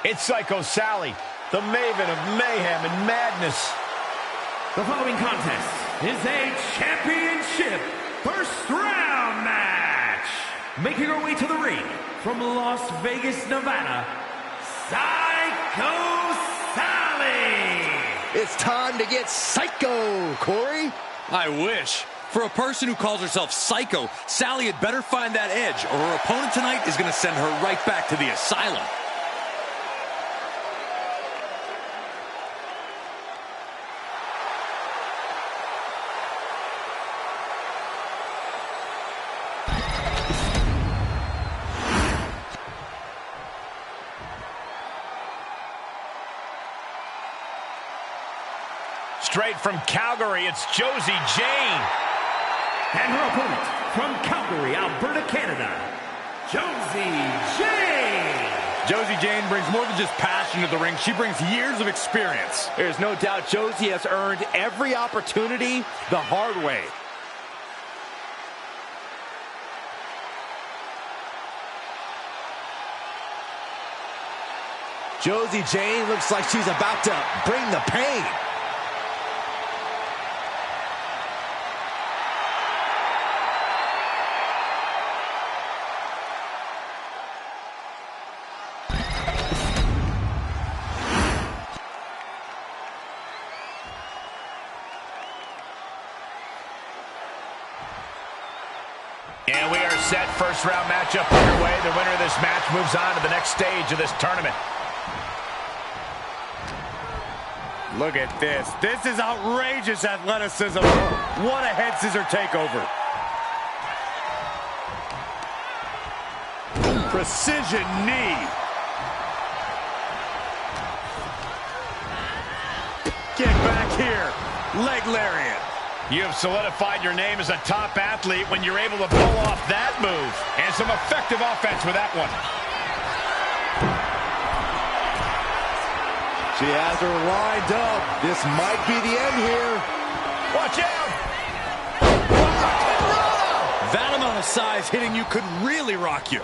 It's Psycho Sally, the maven of mayhem and madness. The following contest is a championship first round match. Making her way to the ring from Las Vegas, Nevada, Psycho Sally. It's time to get psycho, Corey. I wish. For a person who calls herself Psycho, Sally had better find that edge, or her opponent tonight is going to send her right back to the asylum. Straight from Calgary, it's Josie Jane. And her opponent from Calgary, Alberta, Canada, Josie Jane. Josie Jane brings more than just passion to the ring. She brings years of experience. There's no doubt Josie has earned every opportunity the hard way. Josie Jane looks like she's about to bring the pain. And we are set. First round matchup underway. The winner of this match moves on to the next stage of this tournament. Look at this. This is outrageous athleticism. What a head scissor takeover. Precision knee. Get back here. Leg lariat. You have solidified your name as a top athlete when you're able to pull off that move. And some effective offense with that one. She has her lined up. This might be the end here. Watch out! That amount of size hitting you could really rock you.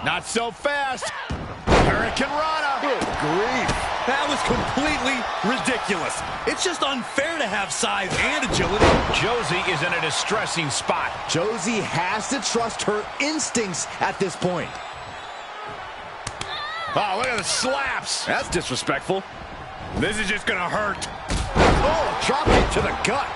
Not so fast. Hurricane Rana. Good grief. That was completely ridiculous. It's just unfair to have size and agility. Josie is in a distressing spot. Josie has to trust her instincts at this point. Oh, look at the slaps. That's disrespectful. This is just gonna hurt. Oh, drop it to the gut.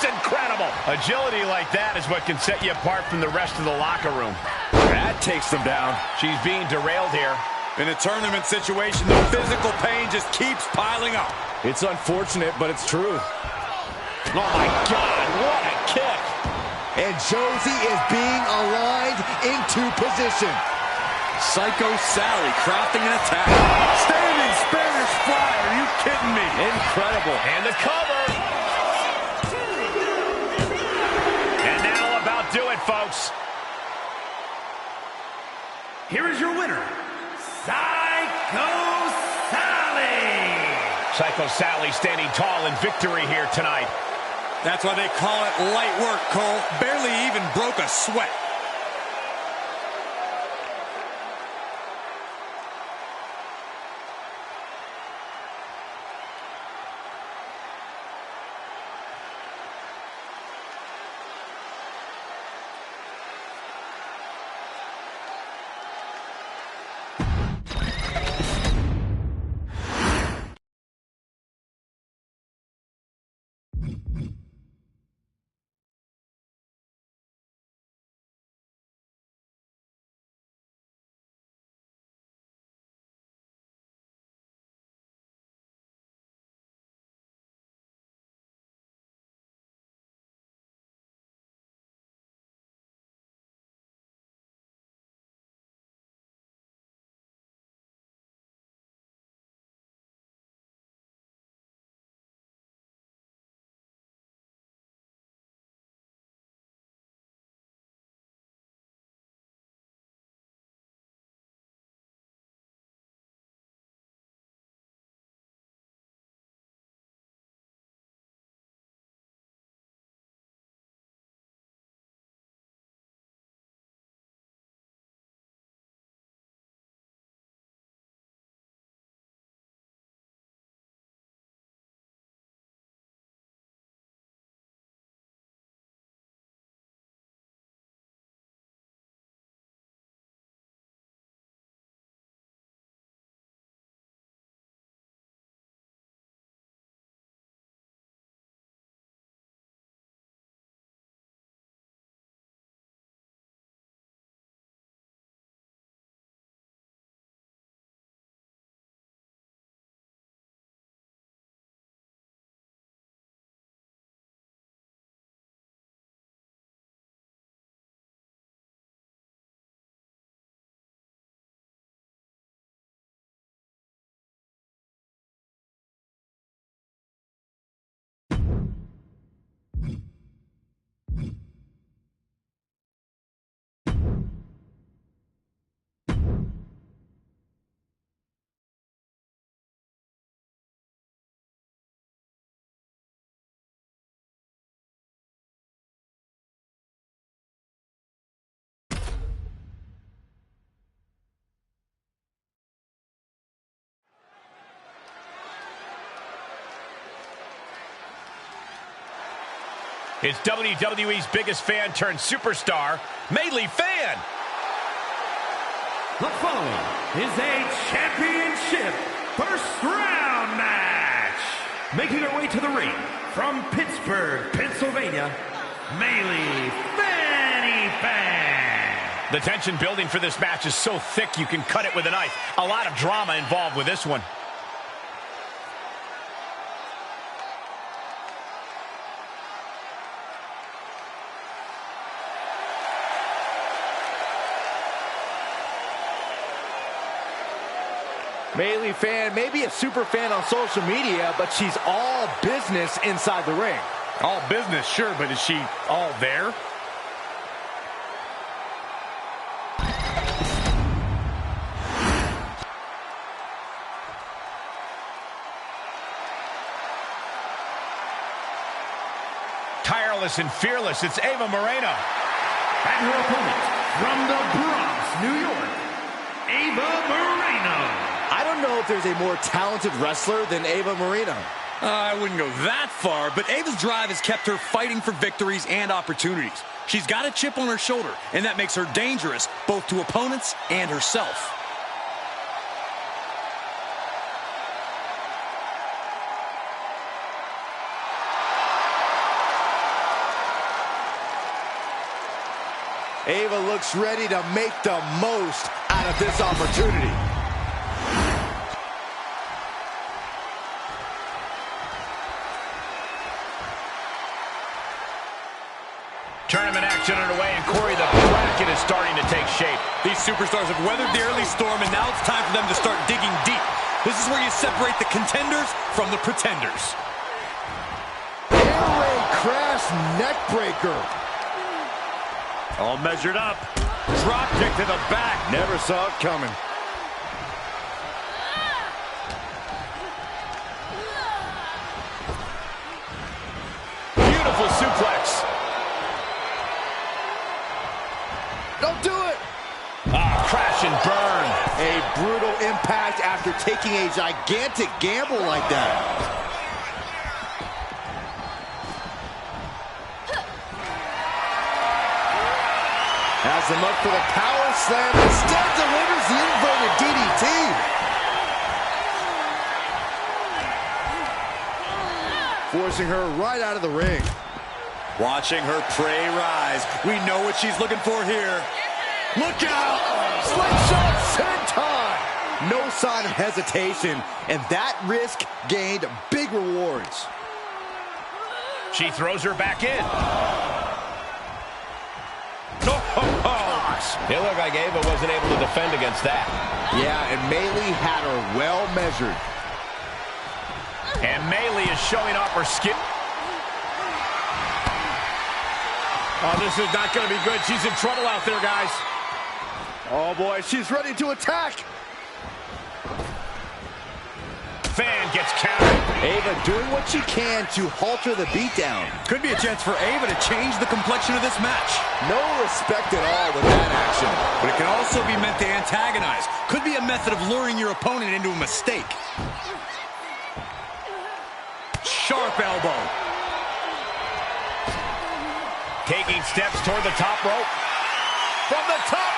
Incredible. Agility like that is what can set you apart from the rest of the locker room. That takes them down. She's being derailed here. In a tournament situation, the physical pain just keeps piling up. It's unfortunate, but it's true. Oh, my God. What a kick. And Josie is being aligned into position. Psycho Sally crafting an attack. Standing Spanish fly. Are you kidding me? Incredible. And the cover. Do it, folks. Here is your winner, Psycho Sally. Psycho Sally standing tall in victory here tonight. That's why they call it light work, Cole. Barely even broke a sweat. It's WWE's biggest fan turned superstar, Maylee Fan. The following is a championship first round match. Making her way to the ring from Pittsburgh, Pennsylvania, Maylee Fanny Fan. The tension building for this match is so thick you can cut it with a knife. A lot of drama involved with this one. Maylee Fan may be a super fan on social media, but she's all business inside the ring. All business, sure, but is she all there? Tireless and fearless, it's Ava Moreno. And her opponent from the Bronx, New York, Ava Moreno. I don't know if there's a more talented wrestler than Ava Moreno. I wouldn't go that far, but Ava's drive has kept her fighting for victories and opportunities. She's got a chip on her shoulder, and that makes her dangerous both to opponents and herself. Ava looks ready to make the most out of this opportunity. Tournament action underway, and Corey, the bracket is starting to take shape. These superstars have weathered the early storm, and now it's time for them to start digging deep. This is where you separate the contenders from the pretenders. Air Raid Crash Neckbreaker. All measured up. Drop kick to the back. Never saw it coming. Beautiful suplex. Don't do it. Ah, crash and burn. A brutal impact after taking a gigantic gamble like that. Has him up for the power slam. Instead delivers the inverted DDT. Forcing her right out of the ring. Watching her prey rise. We know what she's looking for here. Look out! Slingshot senton! No sign of hesitation, and that risk gained big rewards. She throws her back in. It looked like Ava wasn't able to defend against that. Yeah, and Maylee had her well measured. And Maylee is showing off her skill. Oh, this is not going to be good. She's in trouble out there, guys. Oh boy, she's ready to attack. Fan gets countered. Ava doing what she can to halter the beatdown. Could be a chance for Ava to change the complexion of this match. No respect at all with that action. But it can also be meant to antagonize. Could be a method of luring your opponent into a mistake. Sharp elbow. Taking steps toward the top rope. From the top.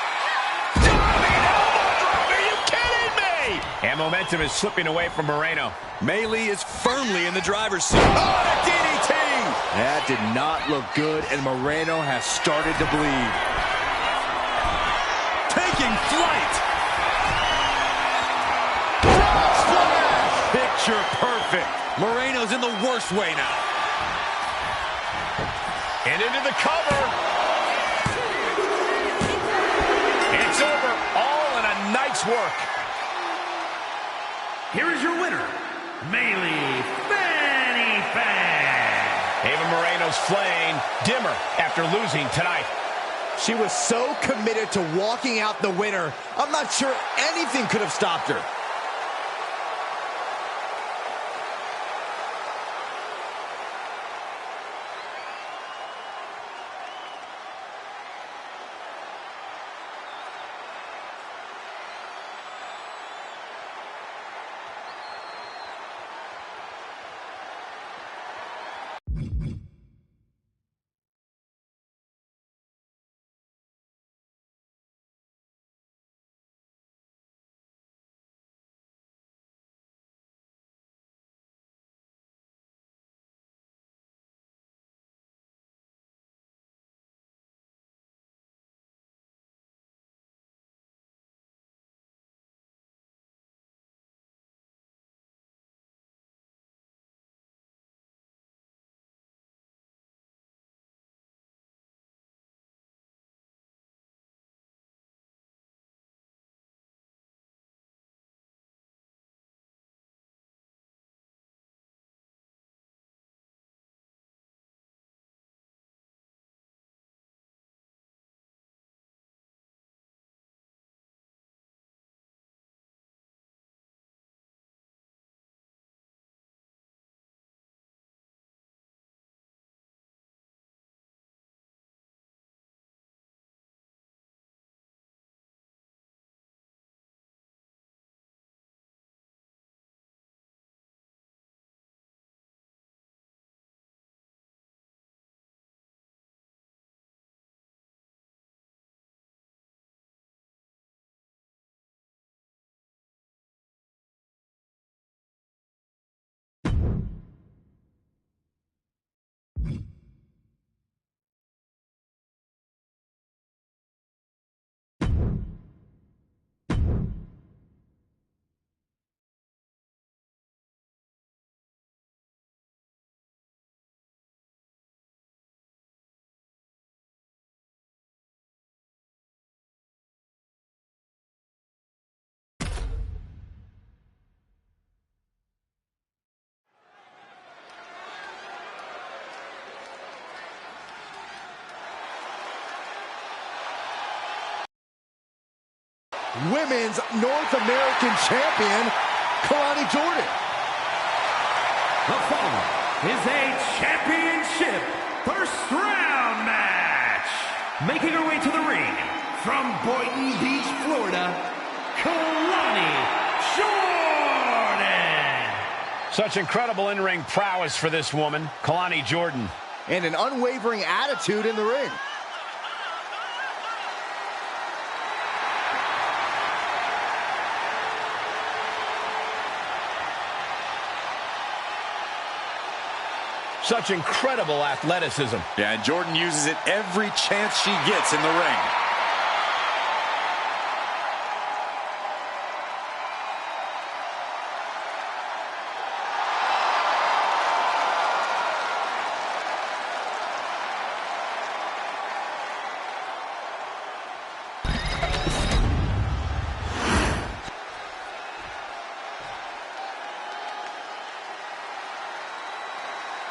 Diving elbow drop. Are you kidding me? And momentum is slipping away from Moreno. Maylee is firmly in the driver's seat. Oh, the DDT! That did not look good, and Moreno has started to bleed. Taking flight. Splash! Picture perfect. Moreno's in the worst way now. And into the cover. It's over. All in a night's work. Here is your winner, Maylee Fanny Fan. Ava Moreno's flame dimmer after losing tonight. She was so committed to walking out the winner, I'm not sure anything could have stopped her. Women's North American Champion, Kalani Jordan. The following is a championship first round match. Making her way to the ring from Boynton Beach, Florida, Kalani Jordan. Such incredible in-ring prowess for this woman, Kalani Jordan. And an unwavering attitude in the ring. Such incredible athleticism. Yeah, and Jordan uses it every chance she gets in the ring.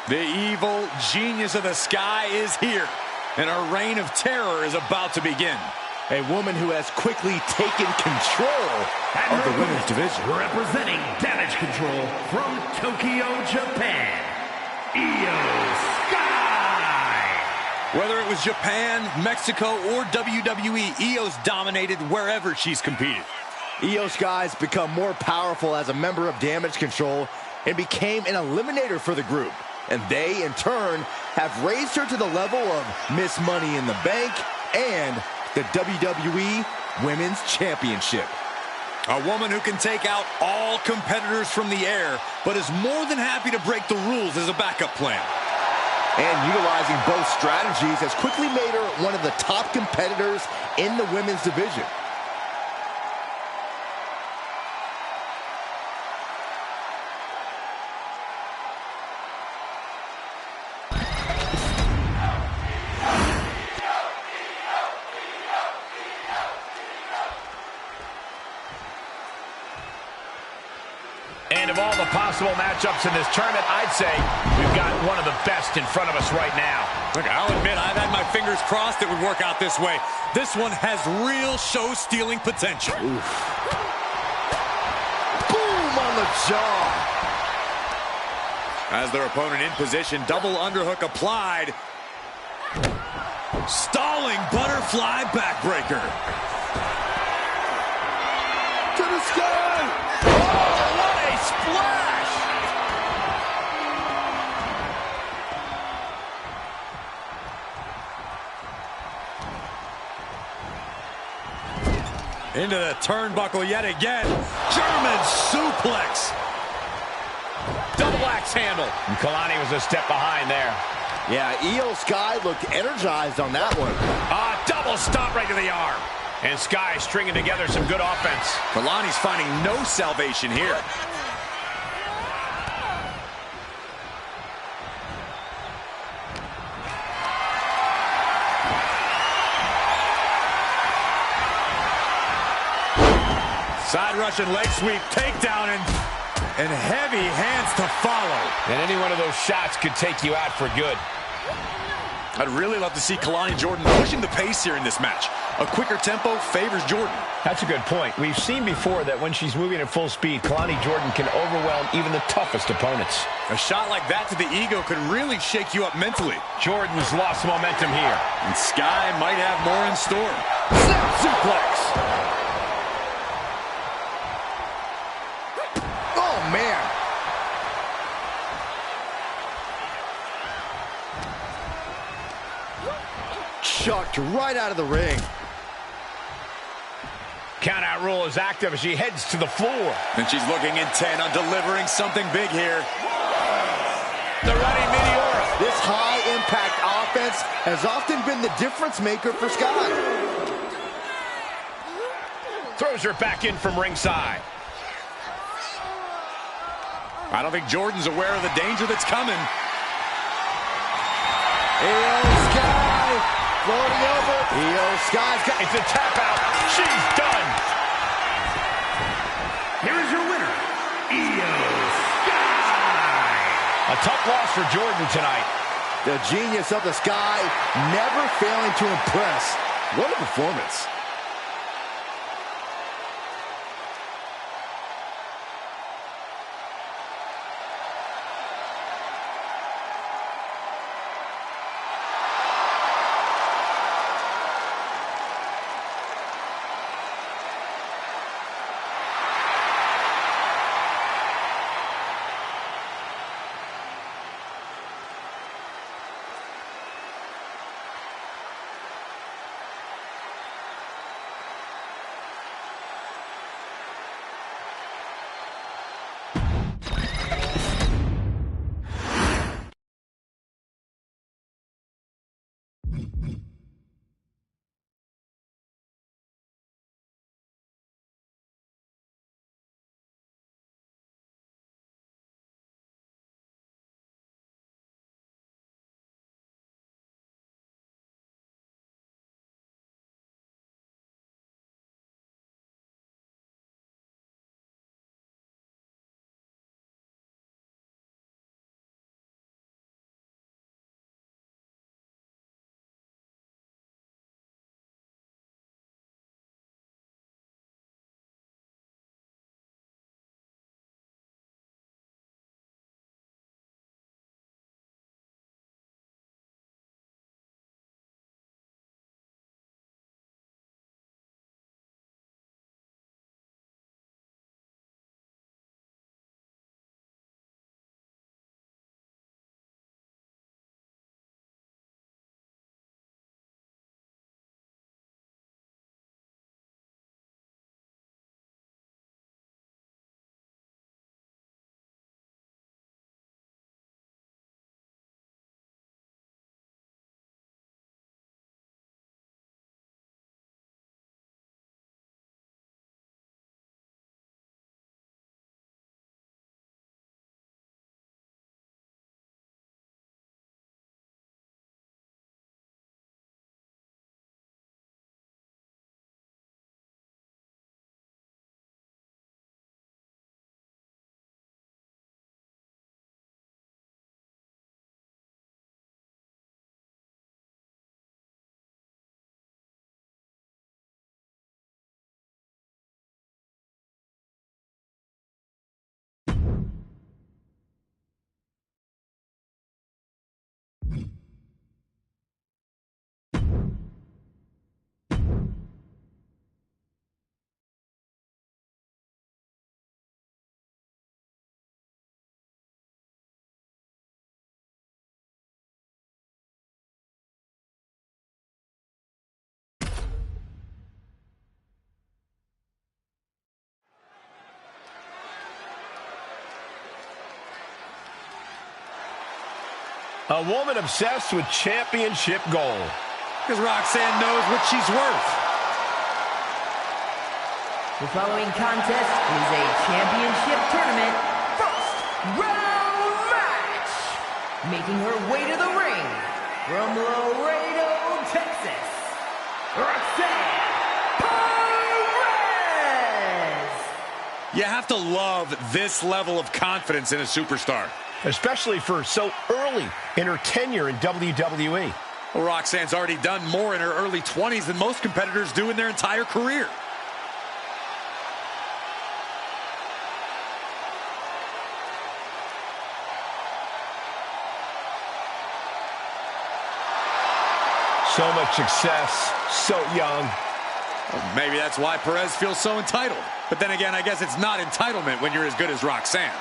The evil genius of the sky is here, and our reign of terror is about to begin. A woman who has quickly taken control of the women's division. Representing Damage Control from Tokyo, Japan, Io Sky. Whether it was Japan, Mexico, or WWE, Io's dominated wherever she's competed. Io Sky's become more powerful as a member of Damage Control and became an eliminator for the group. And they, in turn, have raised her to the level of Miss Money in the Bank and the WWE Women's Championship. A woman who can take out all competitors from the air, but is more than happy to break the rules as a backup plan. And utilizing both strategies has quickly made her one of the top competitors in the women's division. And of all the possible matchups in this tournament, I'd say we've got one of the best in front of us right now. Look, I'll admit I've had my fingers crossed it would work out this way. This one has real show-stealing potential. Oof. Boom on the jaw. As their opponent in position, double underhook applied. Stalling butterfly backbreaker. To the sky. Splash! Into the turnbuckle yet again. German suplex. Double axe handle. And Kalani was a step behind there. Yeah, Io Sky looked energized on that one. Double stomp right to the arm. And Sky stringing together some good offense. Kalani's finding no salvation here. Side Russian leg sweep, takedown, and heavy hands to follow. And any one of those shots could take you out for good. I'd really love to see Kalani Jordan pushing the pace here in this match. A quicker tempo favors Jordan. That's a good point. We've seen before that when she's moving at full speed, Kalani Jordan can overwhelm even the toughest opponents. A shot like that to the ego could really shake you up mentally. Jordan's lost momentum here. And Sky might have more in store. Snap suplex. Oh, man. Chucked right out of the ring. Countout rule is active as she heads to the floor. And she's looking intent on delivering something big here. The running Meteora. This high-impact offense has often been the difference maker for Sky. Throws her back in from ringside. I don't think Jordan's aware of the danger that's coming. Io Sky floating over. Io Sky's got It's a tap out. She's done. Here is your winner, Io Sky. A tough loss for Jordan tonight. the genius of the Sky, never failing to impress. What a performance. A woman obsessed with championship gold. Because Roxanne knows what she's worth. The following contest is a championship tournament first round match. Making her way to the ring from Laredo, Texas, Roxanne Perez. You have to love this level of confidence in a superstar. Especially for so early in her tenure in WWE. Well, Roxanne's already done more in her early 20s than most competitors do in their entire career. So much success, so young. Well, maybe that's why Perez feels so entitled. But then again, I guess it's not entitlement when you're as good as Roxanne.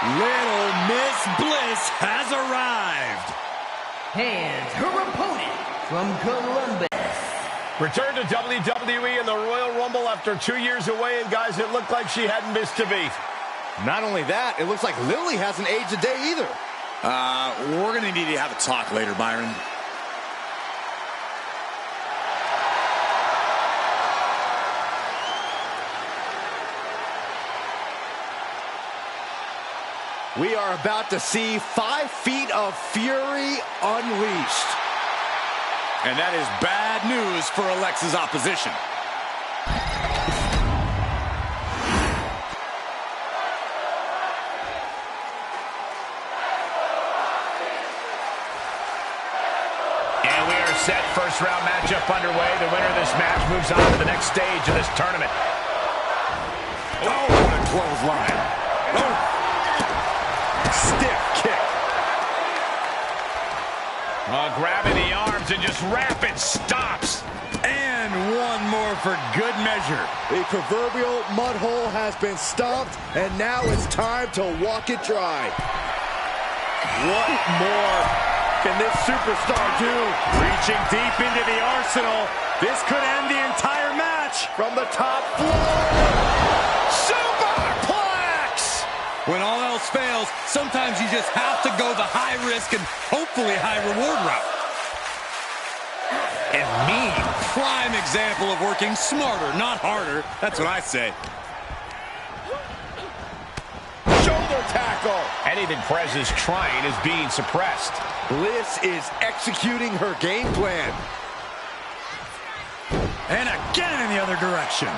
Little Miss Bliss has arrived. And her opponent from Columbus. Returned to WWE in the Royal Rumble after 2 years away, and guys, it looked like she hadn't missed a beat. Not only that, it looks like Lily hasn't aged a day either. We're going to need to have a talk later, Byron. We are about to see 5 feet of fury unleashed. And that is bad news for Alexa's opposition. And we are set. First round matchup underway. The winner of this match moves on to the next stage of this tournament. Oh, what a clothesline. Oh. Stiff kick. Grabbing the arms and just rapid stops. And one more for good measure. The proverbial mud hole has been stomped, and now it's time to walk it dry. What more can this superstar do? Reaching deep into the arsenal. This could end the entire match. From the top floor. Superplex! When all else fails, sometimes you just have to go the high risk and hopefully high reward route. And mean. Prime example of working smarter, not harder. That's what I say. Shoulder tackle. Anything Perez is trying is being suppressed. Bliss is executing her game plan. And again in the other direction.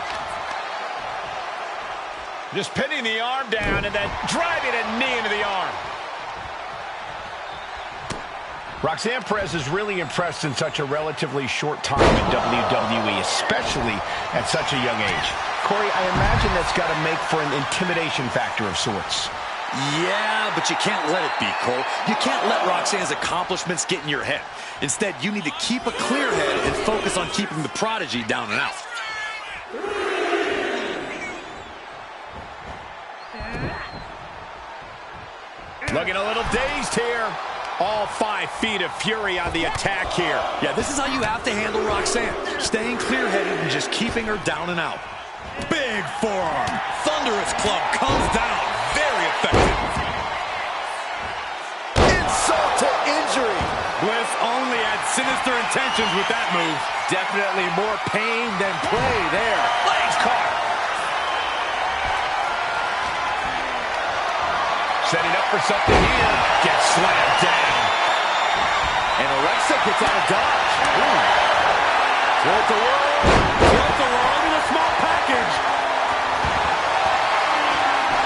Just pinning the arm down and then driving a knee into the arm. Roxanne Perez is really impressed in such a relatively short time in WWE, especially at such a young age. Corey, I imagine that's got to make for an intimidation factor of sorts. Yeah, but you can't let it be, Cole. You can't let Roxanne's accomplishments get in your head. Instead, you need to keep a clear head and focus on keeping the prodigy down and out. Looking a little dazed here. All 5 feet of fury on the attack here. Yeah, this is how you have to handle Roxanne. Staying clear-headed and just keeping her down and out. Big forearm. Thunderous club comes down. Very effective. Insult to injury. Bliss only had sinister intentions with that move. Definitely more pain than play there. Legs caught. Setting up for something here. Gets slammed down. And Alexa gets out of dodge. Tilt the world. Tilt the world in a small package.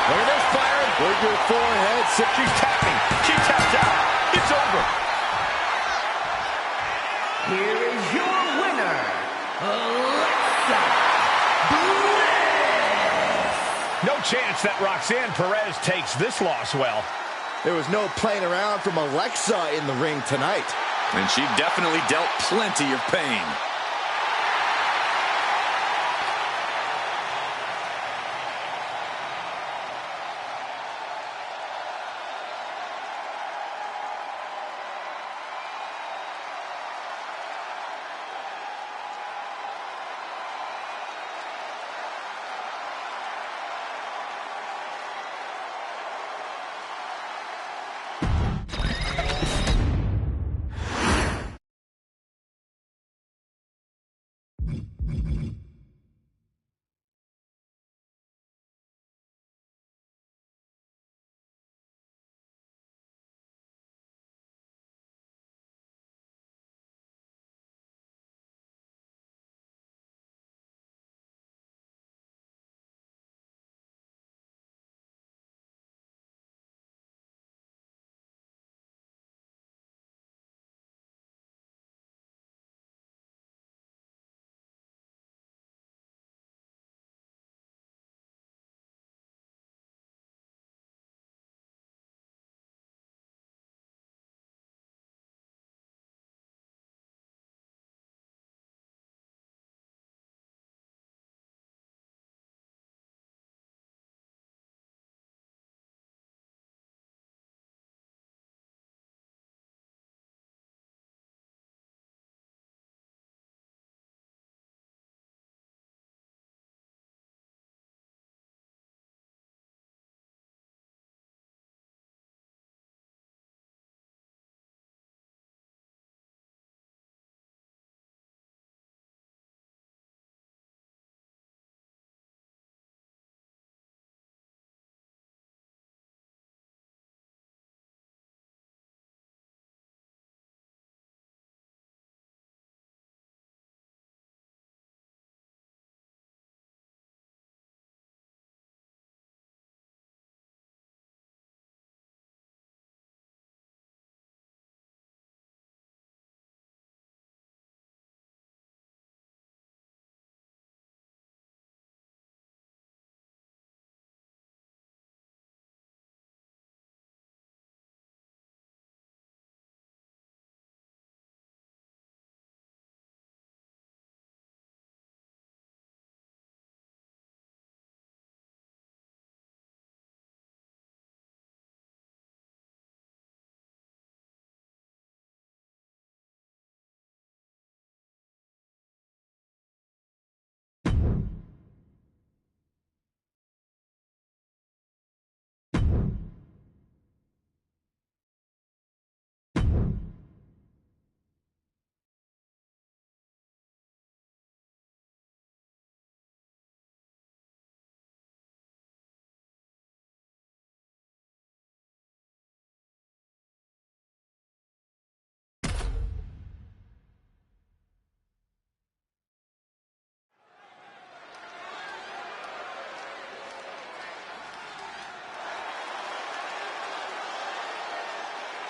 Look at this, Byron. With your forehead. She's tapping. She tapped out. It's over. Here is your winner, Alexa Bliss. No chance that Roxanne Perez takes this loss well. There was no playing around from Alexa in the ring tonight. And she definitely dealt plenty of pain.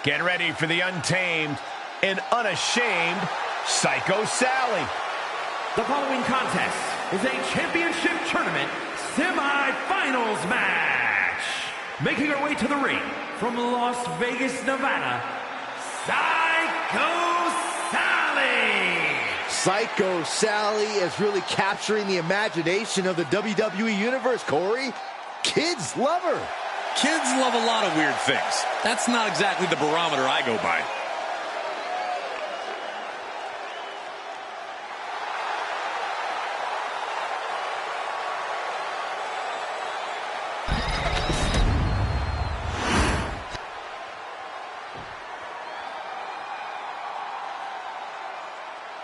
Get ready for the untamed and unashamed Psycho Sally. The following contest is a championship tournament semi-finals match. Making her way to the ring from Las Vegas, Nevada, Psycho Sally. Psycho Sally is really capturing the imagination of the WWE Universe, Corey. Kids love her. Kids love a lot of weird things. That's not exactly the barometer I go by.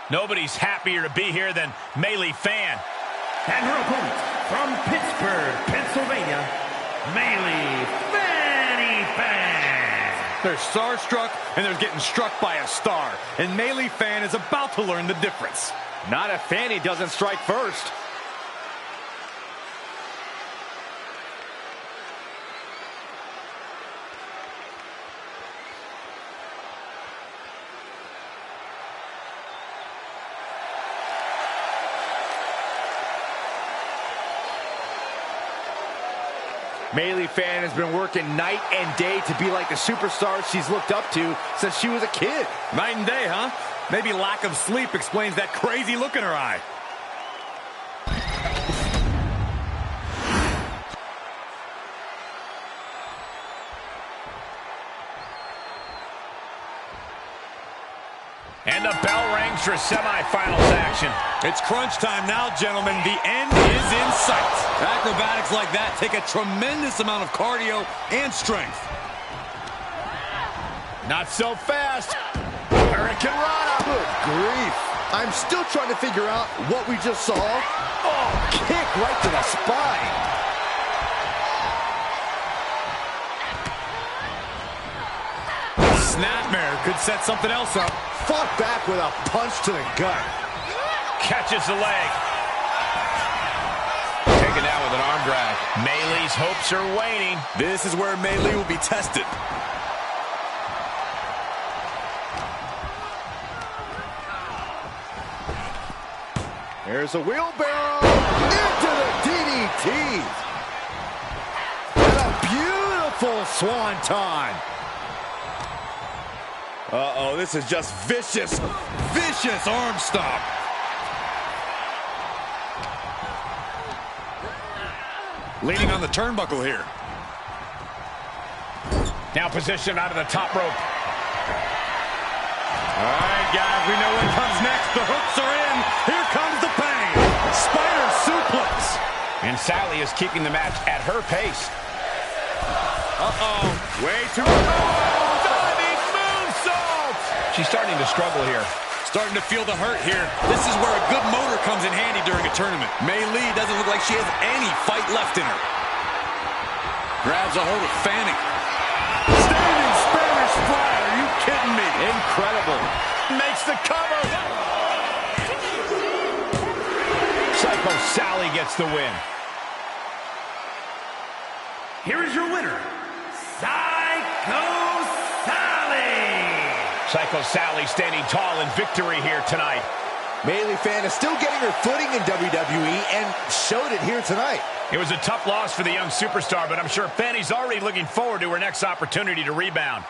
Nobody's happier to be here than Melee Fan. And her opponent from Pittsburgh, Pennsylvania, Melee Fanny Fan. They're starstruck, and they're getting struck by a star. And Melee Fan is about to learn the difference. Not if Fanny doesn't strike first. Melee Fan has been working night and day to be like the superstar she's looked up to since she was a kid. Night and day, huh? Maybe lack of sleep explains that crazy look in her eye. And the bell rings for semifinals action. It's crunch time now, gentlemen. The end is in sight. Acrobatics like that take a tremendous amount of cardio and strength. Not so fast. Hurricane Rana. Good grief. I'm still trying to figure out what we just saw. Oh, kick right to the spine. Snapmare could set something else up. Fought back with a punch to the gut. Catches the leg. Taken out with an arm drag. Melee's hopes are waning. This is where Melee will be tested. There's a wheelbarrow into the DDT. And a beautiful swanton. Uh-oh, this is just vicious, vicious arm stomp. Leaning on the turnbuckle here. Now positioned out of the top rope. All right, guys, we know what comes next. The hooks are in. Here comes the pain. Spider suplex. And Sally is keeping the match at her pace. Uh-oh. Way too diving moonsault. She's starting to struggle here. Starting to feel the hurt here. This is where a good motor comes in handy during a tournament. Melee doesn't look like she has any fight left in her. Grabs a hold of Fanny. Standing Spanish fly. Are you kidding me? Incredible. Makes the cover. Psycho Sally gets the win. Here is your winner, Psycho Sally. Psycho Sally standing tall in victory here tonight. Melee Fan is still getting her footing in WWE and showed it here tonight. It was a tough loss for the young superstar, but I'm sure Fanny's already looking forward to her next opportunity to rebound.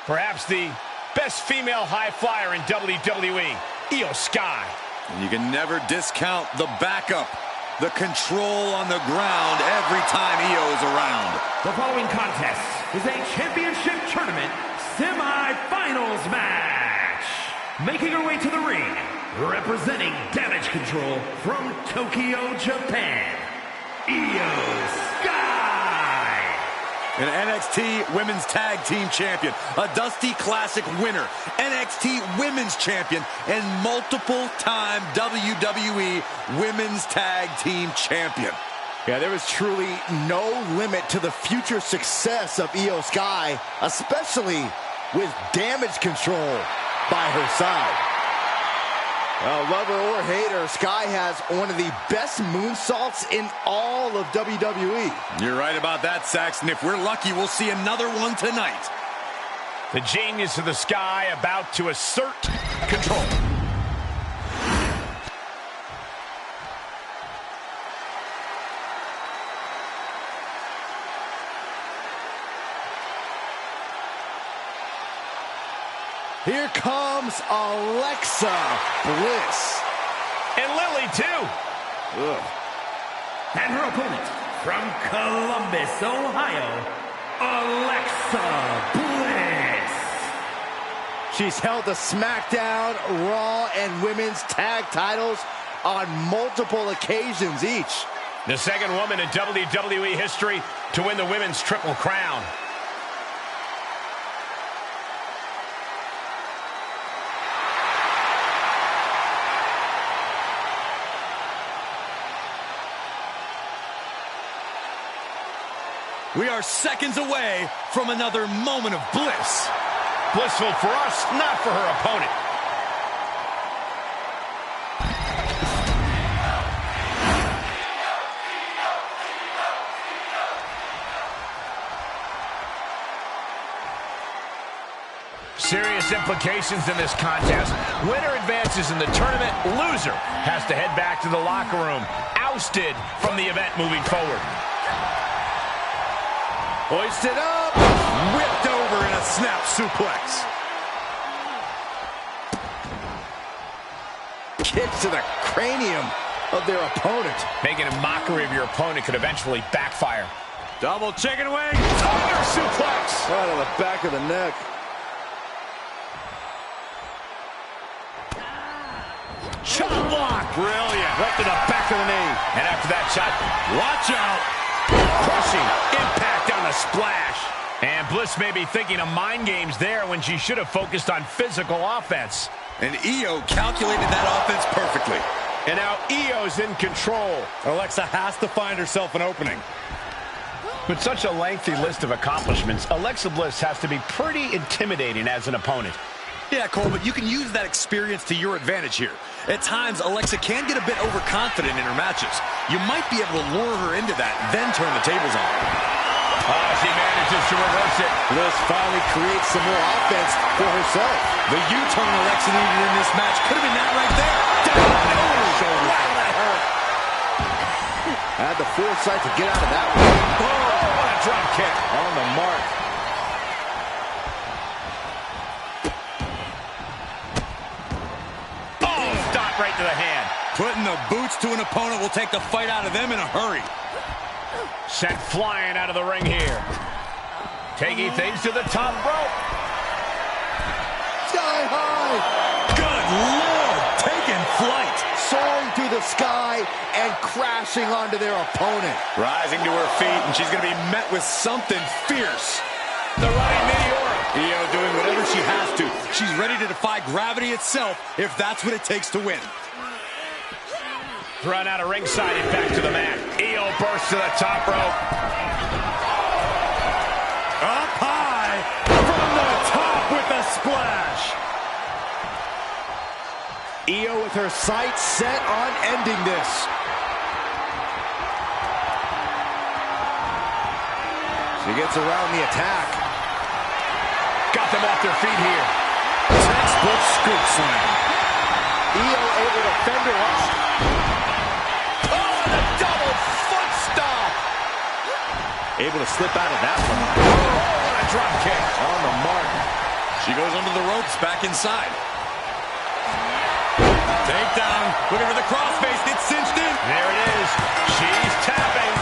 Perhaps the best female high flyer in WWE, Io Sky. And you can never discount the backup, the control on the ground every time Io is around. The following contest is a championship tournament semi-finals match. Making her way to the ring, representing Damage Control from Tokyo, Japan, Io Sky. An NXT Women's Tag Team Champion, a Dusty Classic winner, NXT Women's Champion, and multiple-time WWE Women's Tag Team Champion. Yeah, there was truly no limit to the future success of Io Sky, especially with Damage Control by her side. Lover or hater, Sky has one of the best moonsaults in all of WWE. You're right about that, Saxton. If we're lucky, we'll see another one tonight. The genius of the Sky about to assert control. Here comes Alexa Bliss. And Lily, too. Ugh. And her opponent, from Columbus, Ohio, Alexa Bliss. She's held the SmackDown, Raw, and Women's Tag titles on multiple occasions each. The second woman in WWE history to win the Women's Triple Crown. We are seconds away from another moment of bliss. Blissful for us, not for her opponent. Serious implications in this contest. Winner advances in the tournament. Loser has to head back to the locker room, ousted from the event moving forward. Hoisted up, Whipped over in a snap suplex. kick to the cranium of their opponent. Making a mockery of your opponent could eventually backfire. Double chicken wing. Tiger suplex. Right on the back of the neck. Chop block. Brilliant. Right to the back of the knee. And after that shot, watch out. Crushing impact on the splash. And Bliss may be thinking of mind games there when she should have focused on physical offense. And Io calculated that offense perfectly. And now Io's in control. Alexa has to find herself an opening. With such a lengthy list of accomplishments, Alexa Bliss has to be pretty intimidating as an opponent. Yeah, Cole, but you can use that experience to your advantage here. At times, Alexa can get a bit overconfident in her matches. You might be able to lure her into that, then turn the tables on her. Oh, she manages to reverse it. Bliss finally creates some more offense for herself. The U-turn Alexa needed in this match could have been that right there. Down. Oh, wow, that hurt. Had the foresight to get out of that one. Oh, what a drop kick. On the mark. Oh, stop right to the hand. Putting the boots to an opponent will take the fight out of them in a hurry. Sent flying out of the ring here. Taking things to the top rope. Sky high. Good Lord, taking flight. Soaring through the sky and crashing onto their opponent. Rising to her feet, and she's going to be met with something fierce. The running meteora. Io doing whatever she has to. She's ready to defy gravity itself if that's what it takes to win. Run out of ringside and back to the mat. Io bursts to the top rope. Up high from the top with a splash. Io with her sights set on ending this. She gets around the attack. Got them off their feet here. Textbook scoop slam. Io able to fend her off. Able to slip out of that one. Oh, what a drop kick. On the mark. She goes under the ropes, back inside. Takedown, looking for the crossface, it's cinched in. There it is. She's tapping.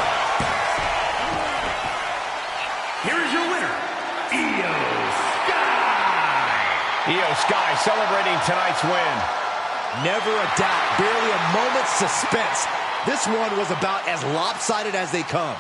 Here is your winner, Io Sky. Io Sky celebrating tonight's win. Never a doubt, barely a moment's suspense. This one was about as lopsided as they come.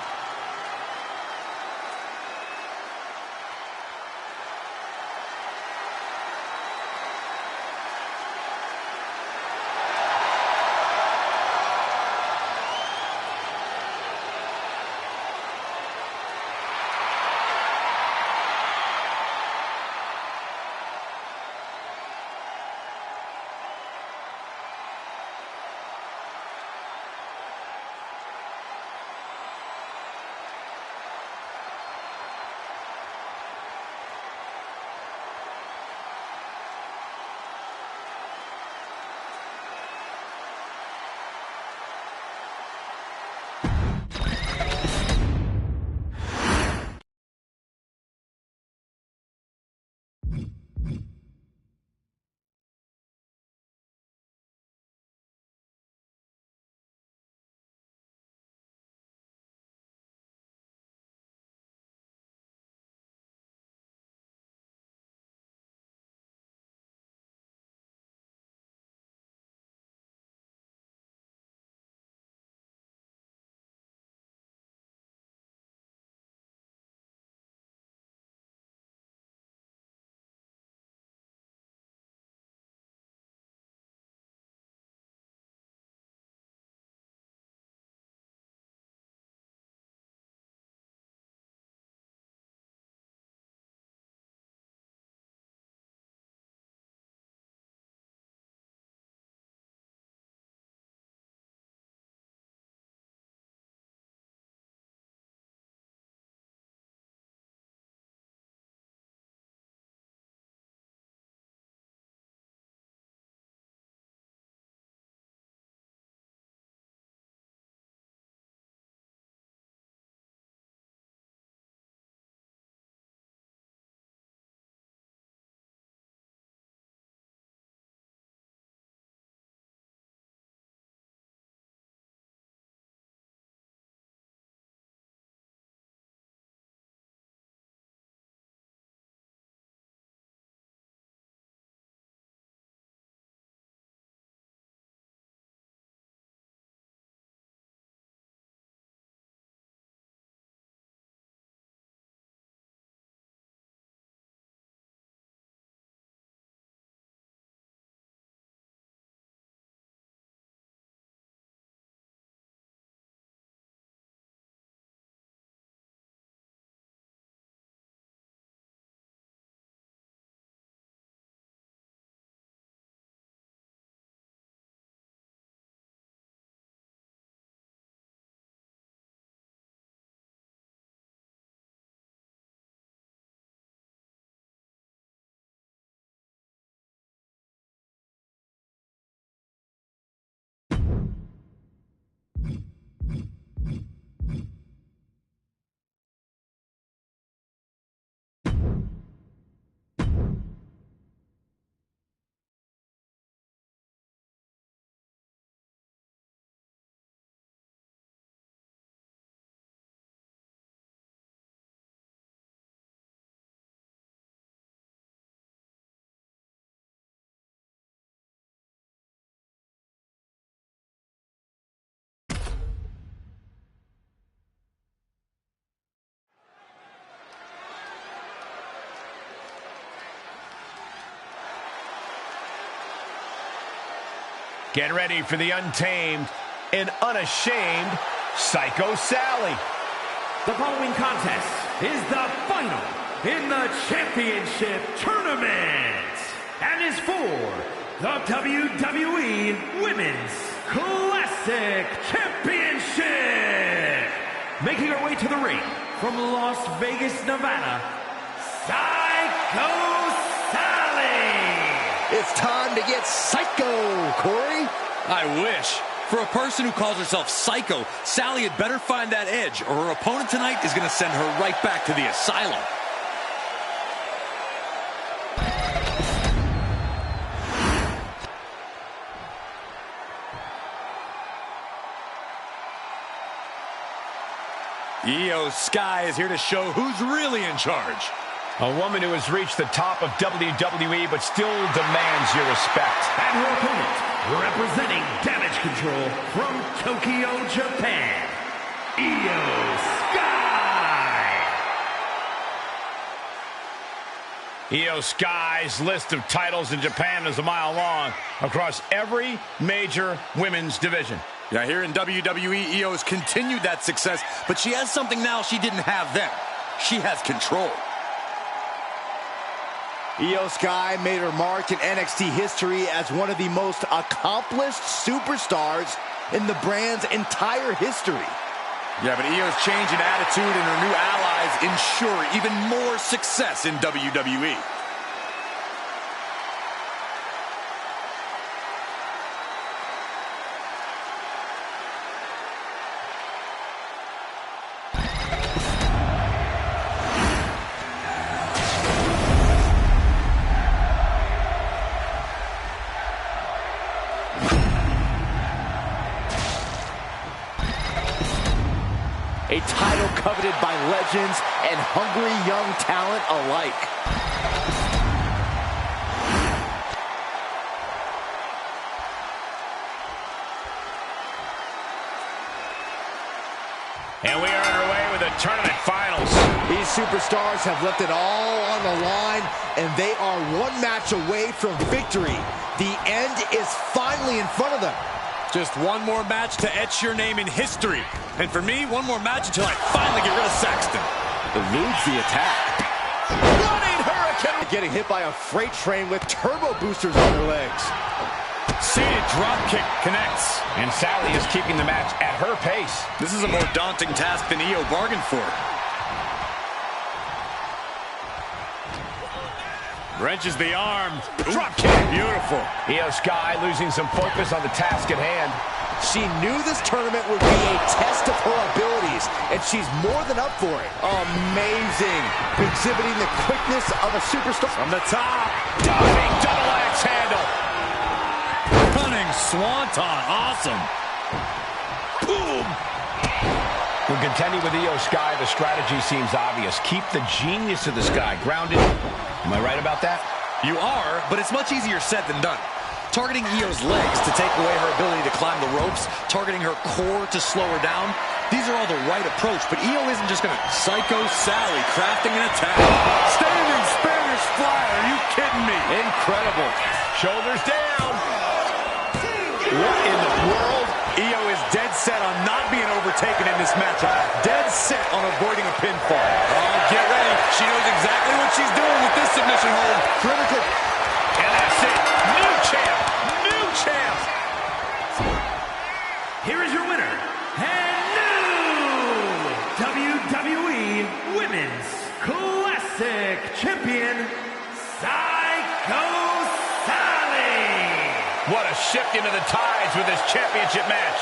Get ready for the untamed and unashamed Psycho Sally. The following contest is the final in the championship tournament and is for the WWE Women's Classic Championship. Making her way to the ring from Las Vegas, Nevada, Psycho Sally. It's time to get psycho, Corey. I wish. For a person who calls herself Psycho, Sally had better find that edge, or her opponent tonight is going to send her right back to the asylum. Io Sky is here to show who's really in charge. A woman who has reached the top of WWE but still demands your respect. And her opponent, representing Damage Control from Tokyo, Japan, Io Sky. Io Sky's list of titles in Japan is a mile long across every major women's division. Now here in WWE, Io has continued that success, but she has something now she didn't have then. She has control. Io Sky made her mark in NXT history as one of the most accomplished superstars in the brand's entire history. Yeah, but Io's change in attitude and her new allies ensure even more success in WWE. A title coveted by legends and hungry young talent alike. And we are underway with the tournament finals. These superstars have left it all on the line, and they are one match away from victory. The end is finally in front of them. Just one more match to etch your name in history. And for me, one more match until I finally get rid of Saxton. Eludes the attack. Running hurricane. Getting hit by a freight train with turbo boosters on her legs. Seated drop kick connects. And Sally is keeping the match at her pace. This is a more daunting task than Io bargained for. Wrenches the arm. Drop kick. Beautiful. Io Sky losing some focus on the task at hand. She knew this tournament would be a test of her abilities, and she's more than up for it. Amazing. Exhibiting the quickness of a superstar. From the top. Diving double axe handle. Cunning swanton. Awesome. Boom. When contending with Io Sky, the strategy seems obvious. Keep the genius of the Sky grounded. Am I right about that? You are, but it's much easier said than done. Targeting Io's legs to take away her ability to climb the ropes, targeting her core to slow her down, these are all the right approach, but Io isn't just going to Psycho Sally crafting an attack. Standing Spanish fly, are you kidding me? Incredible. Shoulders down. What in the world? Io is dead set on not being overtaken in this matchup. Dead set on avoiding a pinfall. Oh, get ready. She knows exactly what she's doing with this submission hold. Critical. And that's it. New champ. New champ. Here is your winner, and new WWE Women's Classic Champion, Psycho Sally. What a shift into the tides with this championship match.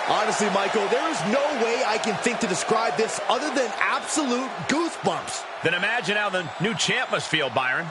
Honestly, Michael, there is no way I can think to describe this other than absolute goosebumps. Then imagine how the new champ must feel, Byron.